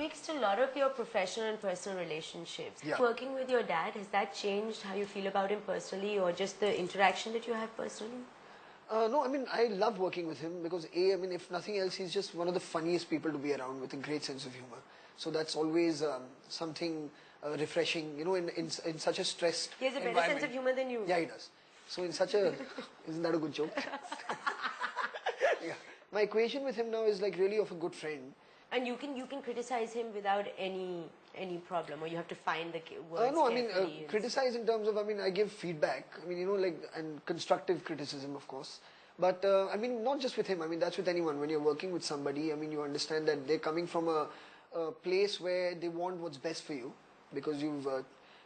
mixed a lot of your professional and personal relationships. Yeah. Working with your dad, has that changed how you feel about him personally, or just the interaction that you have personally? No, I mean, I love working with him because I mean, if nothing else, he's just one of the funniest people to be around with a great sense of humor. So that's always something refreshing, you know, in such a stressed He has a better environment. sense of humor than you. Yeah, he does. So in such a, isn't that a good joke? Yeah. My equation with him now is like really of a good friend. And you can criticize him without any problem, or you have to find the words No, I mean, carefully and criticize in terms of, I mean, I give feedback. I mean, you know, like, and constructive criticism, of course. But, I mean, not just with him. I mean, that's with anyone. When you're working with somebody, I mean, you understand that they're coming from a place where they want what's best for you because you've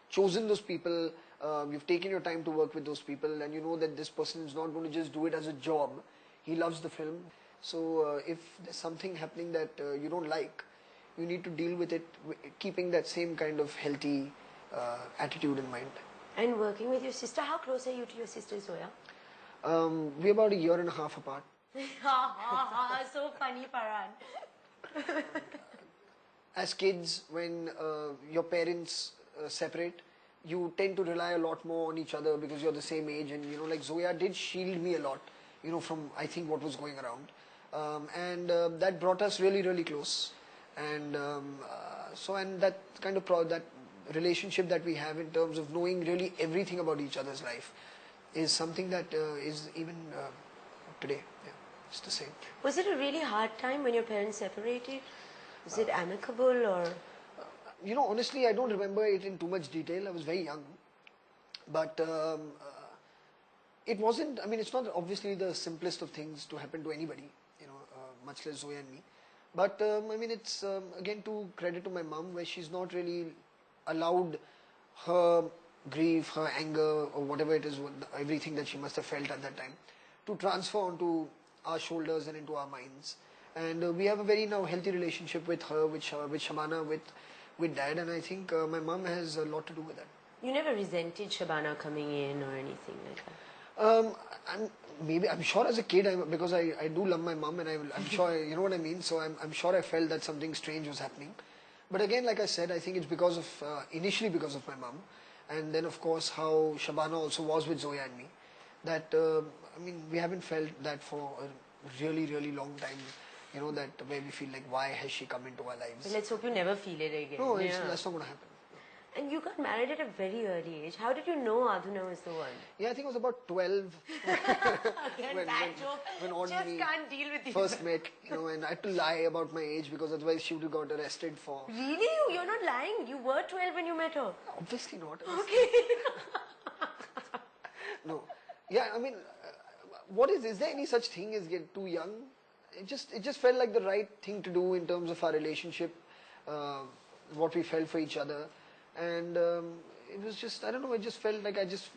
chosen those people, you've taken your time to work with those people, and you know that this person is not going to just do it as a job. He loves the film. So if there's something happening that you don't like, you need to deal with it, keeping that same kind of healthy attitude in mind. And working with your sister, how close are you to your sister Zoya? We're about a year and a half apart. So funny, Farhan. As kids, when your parents separate, you tend to rely a lot more on each other because you're the same age, and you know, like Zoya did shield me a lot, you know, from I think what was going around. And that brought us really, really close. And and that kind of that relationship that we have in terms of knowing really everything about each other's life is something that is even today. Yeah, it's the same. Was it a really hard time when your parents separated? Was it amicable or? You know, honestly, I don't remember it in too much detail. I was very young. But it wasn't, I mean, it's not obviously the simplest of things to happen to anybody, you know, much less Zoya and me. But I mean, it's again to credit to my mom, where she's not really allowed her grief, her anger, or whatever it is, everything that she must have felt at that time, to transfer onto our shoulders and into our minds. And we have a very now healthy relationship with her, with Shabana, with dad, and I think my mom has a lot to do with that. You never resented Shabana coming in or anything like that? I'm sure as a kid, because I do love my mom, and I'm sure, you know what I mean, so I'm sure I felt that something strange was happening. But again, like I said, I think it's because of, initially because of my mom, and then of course how Shabana also was with Zoya and me, that, I mean, we haven't felt that for a really, really long time, you know, that where we feel like, why has she come into our lives? But let's hope you never feel it again. No, that's not going to happen. And you got married at a very early age. How did you know ADHUNA was the one? Yeah, I think it was about 12. Again, that joke. When Just can't deal with you. First met, you know, and I had to lie about my age because otherwise she would have got arrested for... Really? You're not lying. You were 12 when you met her. Obviously not. Okay. No. Yeah, I mean, is there any such thing as get too young? It just felt like the right thing to do in terms of our relationship, what we felt for each other. And it was just, I don't know, I just felt like I just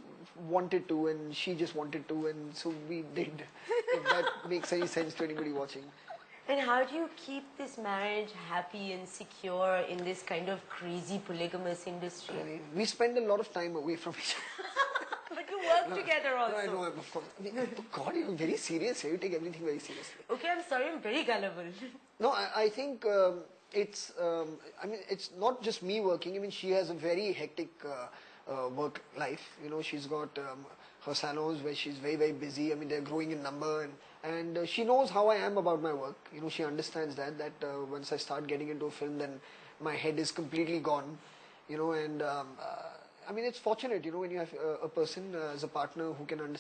wanted to, and she just wanted to, and so we did. If that makes any sense to anybody watching. And how do you keep this marriage happy and secure in this kind of crazy polygamous industry? I mean, we spend a lot of time away from each other. But you work together also. No, I know, of course. I mean, oh God, you're very serious here. You take everything very seriously. Okay, I'm sorry, I'm very gullible. No, I think it's, I mean, it's not just me working. I mean, she has a very hectic work life. You know, she's got her salons where she's very, very busy. I mean, they're growing in number, and she knows how I am about my work. You know, she understands that once I start getting into a film, then my head is completely gone. You know, and I mean, it's fortunate, you know, when you have a person as a partner who can understand.